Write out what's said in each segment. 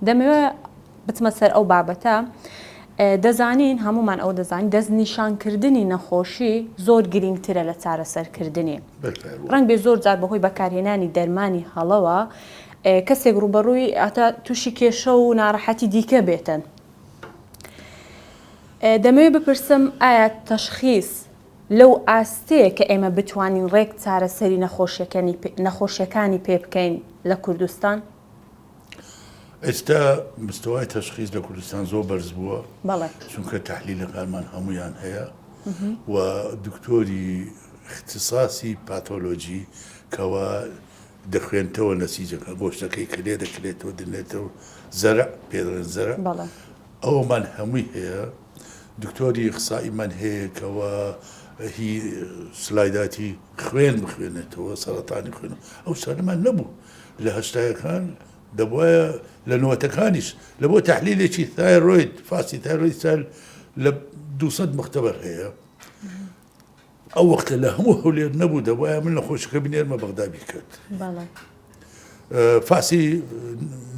دەمەوێت بچمە سەر ئەو بابەتە دەزانین هەمومان ئەو دەزانین دەست نیشانکردنی نەخۆشی زۆر گرنگترە لە چارەسەرکردنی ڕەنگ بێ زۆر جار بەهۆی بەکارهێنانی دەرمانی هەڵەوە کەسێک ڕوبەڕووی ئاتا تووشی کێشە و ناڕەحەتی دیکە بێتن. دەمەوێت بپرسم ئایا تەشخیص لەو ئاستەیە کە ئێمە بتوانین ڕێک چارەسەری نەخۆشیەکانی پێ بکەین لە کوردستان؟ ئێستا مستەوای تەشخیص لە کوردستان زۆر بەرز بووە چونکە تەحلیلەکانمان هەمویان هەیە و دکتۆری اختصاصی پاتۆلۆجی کەوا دەخوێنتەوە نەسیجەکە گۆشتەکەی کە لێ دەکرێتەوە دنێتەوە زەرع پێدەڵێن زەرع ئەومان هەمووی هەیە. دکتۆری اخسائیمان هەیە کەوا هی سلایداتی خوێن بخوێنێتەوە سەرەتانی خوێن ئەو سەرمان نەبوو لە هەشتایەکان دەبواە لە نوەتەکانیش لە بۆ تەحلیلێکی تایڕۆید فاسی تایڕۆید سال لە 200 مختبەر هەیە ئەو وەختە لە هەموو هەولێر نەبوو دەبواە من لە خۆشەکە بنێرمە بەغدابی کرد فاسی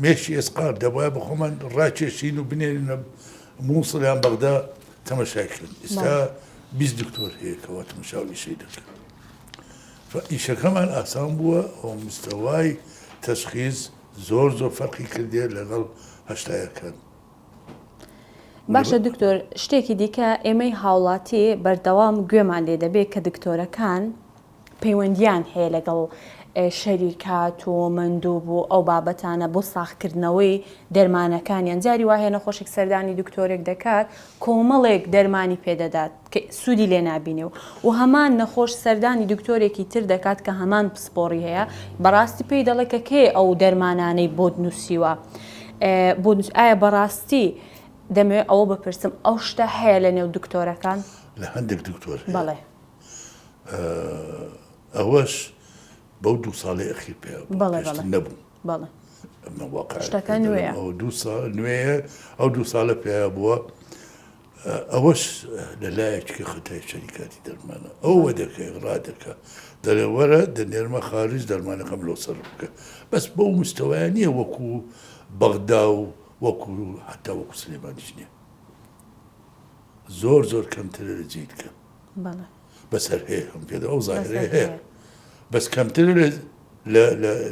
مێشی ئێسقار دەبواە بە خۆمان ڕاکێشین و بنێرینە مووسڵیان بەغدا تەمەشاکردن. ئێستا 20 دکتۆر هەیە کەوا تەمەشاویشەی دەکەن. ئیشەکەمان ئاسان بووە ئەو مستەوای تەشخیص زۆر فەرقی کردێ لەگەڵ هەشتایەکان. باشە دکتۆر شتێکی دیکە ئێمەی هاوڵاتی بەردەوام گوێمان لێ دەبێت کە دکتۆرەکان پەیوەندیان هەیە لەگەڵ شەریکات و مندوو بوو ئەو بابەتانە بۆ ساختکردنەوەی دەرمانەکانیان جاری وایە نەخۆشێک سەردانی دکتۆرێک دەکات کۆمەڵێک دەرمانی پێدەدات کە سوودی لێ نابینێ و هەمان نەخۆش سەردانی دکتۆرێکی تر دەکات کە هەمان پسپۆڕی هەیە بەڕاستی پێی دەڵێ کە کێ ئەو دەرمانانەی بۆ نووسیوە ئایا بەڕاستی دەمەوێت ئەوە بپرسم ئەو شتە هەیە لە نێو دکتۆرەکان لە هەندێک دکتۆر بەڵێ ئەوەش بەو 2 ساڵی ئەخیر پێ نەبوو شتەکە نوێیە نوێیە ئەو 2 ساڵە پێ بووە ئەوەش لەلایەکی خەتای شەریکاتی دەرمانە ئەوە دەکەی ڕادەکە دەرەوەرە دەنێرمە خارج دەرمانەکەم لۆ سەر بکە بەس بەو مستەوایە نییە وەکو بەغدا و وەکو حتا وەکو سلێمانیش نییە زۆر کەمترە لە جیدکە بەسەر هەیە هەم پێدا ئەو زاهرەیە هەیە بەس کەمتر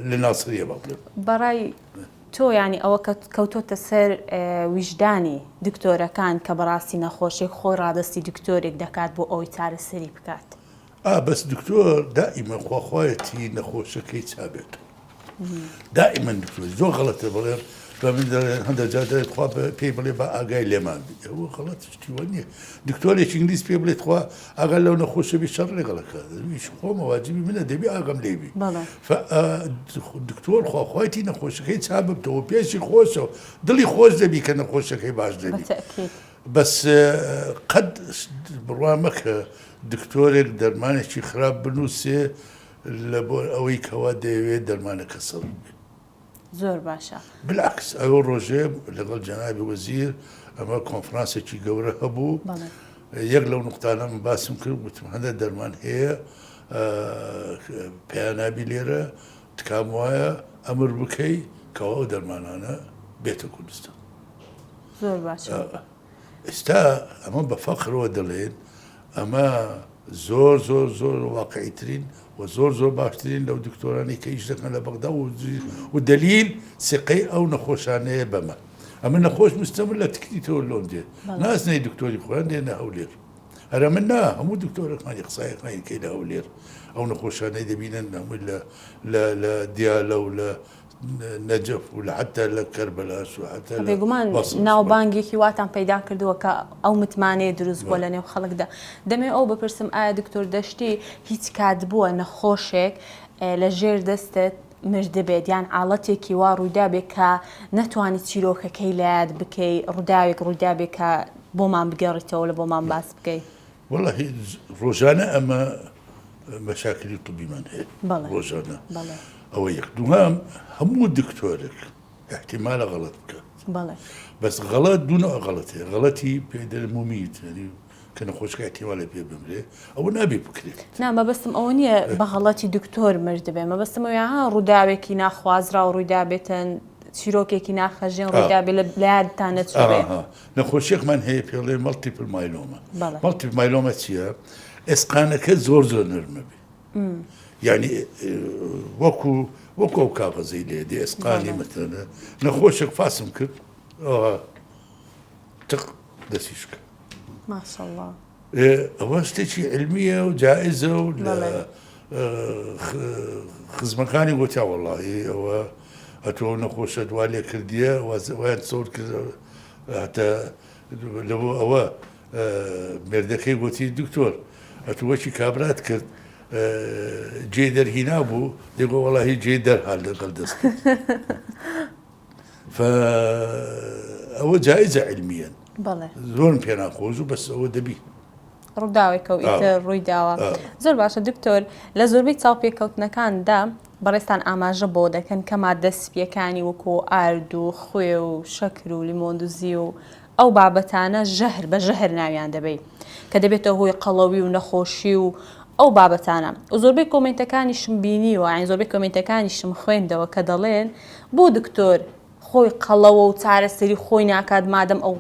لە ناسریە باڵێ بەڕای تۆ ینی ئەوە کەوتۆتە سەر ویژدانی دکتۆرەکان کە بەڕاستی نەخۆشێک خۆی ڕادستی دکتۆرێک دەکات بۆ ئەوی چارەسەری بکات بەس دکتۆر دائیمە خواخوایەتی نەخۆشەکەی چابێت دائیمەن دکتۆر زۆر غەڵەتە بڵێ هەندە جادە خوا پێی بڵێ بە ئاگای لێمان بێت ئەوە غەڵەت شتیوە نییە دکتۆرێکی ئینگلیز پێ بڵێت خوا ئاگا لەو نەخۆشەبی شەڕ لێگەڵەکە خۆمە واجبی منە دەبی ئاگەم لێبی دکتۆر خواخوایەتی نەخۆشەکەی چابێتەوە پێشی خۆشەوە دڵی خۆش دەبی کە نەخۆشەکەی باش دەبی بەس قەت بڕوا مەکە دکتۆرێک دەرمانێکی خراپ بنووسێ لە بۆ ئەوەی کەوا دەیەوێت دەرمانەکە سەڵ بێت زۆر باشە بلاکس ئەوە ڕۆژێ لەگەڵ جەنابی وەزیر ئەمە کۆنفرانسێکی گەورە هەبوو یەک لەو نقطانەم باسم کرد گوتم هەندە دەرمان هەیە پێیانابی لێرە تکام وایە ئەمر بکەی کەوا ئەو دەرمانانە بێتە کوردستان زۆر باشە ئێستا ئەمە بە فەخرەوە دەڵێن ئەمە زۆر واقعیترین و زۆر باشترین لەو دکتۆرانی کە ئیش دەکەن لە بەغدا و دلیل سقەی ئەو نەخۆشانەیە بەمە ئەمە نەخۆش مستەمر لە تکتیتەوە لۆن دێت نازنەی دکتۆری خۆیان دێنە هەولێر هەرە من نا هەموو دکتۆرەکانی قسایەکانی کەی لە هەولێر ئەو نەخۆشانەی دەبینن هەمووی لە دیالە و لە نەجەف و لە حتا لە کەربەلاش و حتا بێگومان ناوبانگێکی واتان پەیدا کردووە کە ئەو متمانەیە دروست بووە لە نێو خەڵکدا دەمێ ئەو بپرسم ئایا دکتۆر دەشتی هیچ کات بووە نەخۆشێک لە ژێر دەستت مردە بێت یان ئاڵەتێکی وا ڕوویدا بێت کە نەتوانیت چیرۆکەکەی لایەت بکەی ڕوودا بێت کە بۆمان بگەڕیتەوە لە بۆمان باس بکەیت وەڵڵا ڕۆژانە ئەمە مەشاکلی طبیمان هەیە ڕۆژانە ئەوە یەک دووام هەموو دکتۆرێک احتیمالە غەڵەت بکات بەس غەڵەت دوونەوە غەڵەت هەیە غەڵەتی پێدەمومیت کە نەخۆشەکە احتیمالە پێ بمرێ ئەوە نابێ بکرێت مەبەستم ئەوە نییە بە غەڵەتی دکتۆر مردبێ مەبەستم ئەوە ڕووداوێکی ناخوازرا و ڕوویدا بێتن چیرۆکێکی ناخەژێن ڕوویدا بێ لە لایەتان نەچێت. نەخۆشیێکمان هەیە پێڵێ مەڵتیپل مایلۆمە. بەڵێ. مەڵتیپل مایلۆمە چییە؟ ئێسقانەکە زۆر نرمە بێ. یعنی وەکو کاغەزەی لێ دێ ئێسقانی مەتەنە نەخۆشێک فاسم کرد تق دەستیش کرد. ماشەڵڵا. ئەوە شتێکی علمیە و جائزە و خزمەکانی گوتیا وەڵڵاهی ئەوە ئەتۆ نەخۆشە دوا لێ کردیە وایەت زۆر کرد هەتا لەبۆ ئەوە مێردەکەی گوتی دکتۆر ئەتو وەکی کابرات کرد جێ دەرهینا بوو دێگۆ وەڵاهی جێ دەرهال لەگەڵ دەست کرد. ئەوە جائزە علمیەن. بەڵێ. زۆرم پێ ناخۆش و بەس ئەوە دەبی. ڕووداوێکە و ئیتر ڕووی داوە. زۆر باشە دکتۆر لە زۆربەی چاوپێکەوتنەکاندا بەڕێستان ئاماژە بۆ دەکەن کە ماددە سپیەکانی وەکو ئارد و خوێ و شەکر و لیمۆندوزی و ئەو بابەتانە ژەهر بە ژەهر ناویان دەبێت کە دەبێتەوە هۆی قەڵەوی و نەخۆشی و ئەو بابەتانە و زۆربەی کۆمنتەکانیشم بینیوە یان زۆربەی کۆمنتەکانیشم خوێندەوە کە دەڵێن بۆ دکتۆر خۆی قەڵەوە و چارەسەری خۆی ناکات مادەم ئەو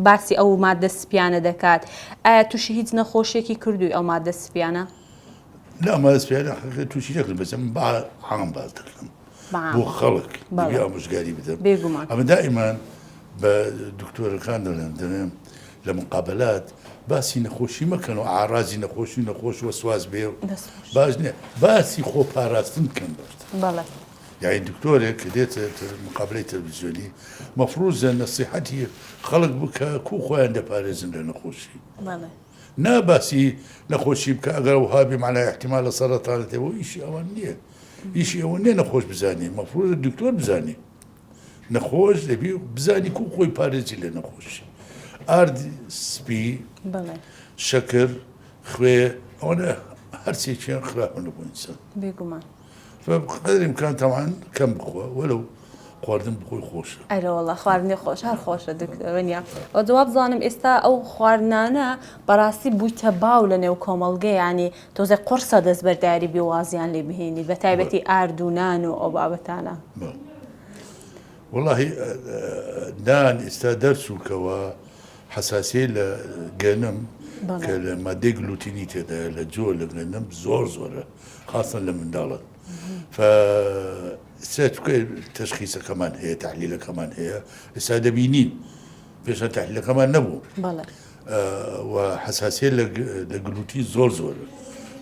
باسی ئەو ماددە سپیانە دەکات. ئایا تووشی هیچ نەخۆشیێکی کردووی ئەو ماددە سپیانە؟ لا ماددە سپیانە تووشی نەکردم بەس عام باز دەکەم بۆ خەڵک ئامۆژگاری بدەم. بێگومان. ئەمە دائیمان بە دکتۆرەکان دەڵێن لە مقابلات باسی نەخۆشی مەکەن و ئاڕازی نەخۆشی نەخۆش وە سواز بێ و باش نییە باسی خۆپاراستن بکەن بەشت. بەڵێ. یعنی دکتۆرێک کە دێتە مقابلەی تەلەڤیزیۆنی مەفروضە نەسیحەتی خەڵک بکە کو خۆیان دەپارێزن لە نەخۆشی. بەڵێ. ناباسی نەخۆشی بکە ئەگەر وهابی معنای احتیمال لە سەرەتانێتەوە ئیشی ئەوان نییە. ئیشی ئەوە نییە نەخۆش بزانێ مەفروضە دکتۆر بزانێ. نەخۆش دەبی بزانی کو خۆی پارێزی لە نەخۆشی. ئاردی سپی شەکر خوێ ئەوە هەرچێکیان خراپە لە بۆ ئینسان. بێگومان. فقدر امكان طبعا كم بخوا ولو خواردن بخۆی خۆشە. ئەرە وەڵڵا خواردنی خۆش هەر خۆشە دکتۆرنیا. ئەو جواب بزانم ئێستا ئەو خواردنانە بەڕاستی بوویتە باو لە نێو کۆمەڵگە ینی تۆزە قورسە دەستبەرداری بێوازیان لێ بهێنی بە تایبەتی ئاردونان و ئەو بابەتانە. والله نان ئێستا دەرچووکەوە حساسیە لە گەنم کە لە مادەی گلوتینی تێدا لە جۆ لە گەنم زۆرە خاصن لە منداڵت. فستوكي تشخيص كمان هي تحليله كمان هي السادة بينين فيش تحليله كمان نبو بلى وحساسية لجلوتين زور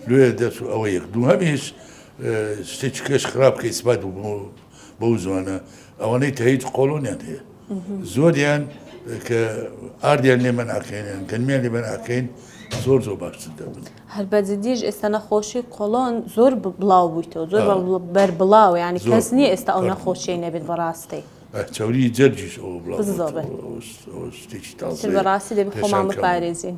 لو يدرسوا أو يخدموها مش شتيش خراب كإثبات بوزوانا أو أنا تهيج قولون يعني هي زور يعني كأرديان اللي من عكين يعني كنمية اللي من عكين زۆر باش دەبن. هەر بەجددیش ئێستا نەخۆشی کۆڵۆن زۆر بڵاو بوویتەوە زۆر بەر بڵاو ینی کەس نییە ئێستا ئەو نەخۆشیی نەبێت بەڕاستی. چاوری جەرجیش ئەو بڵاو بەڕاستی دەبێت خۆمان بپارێزین.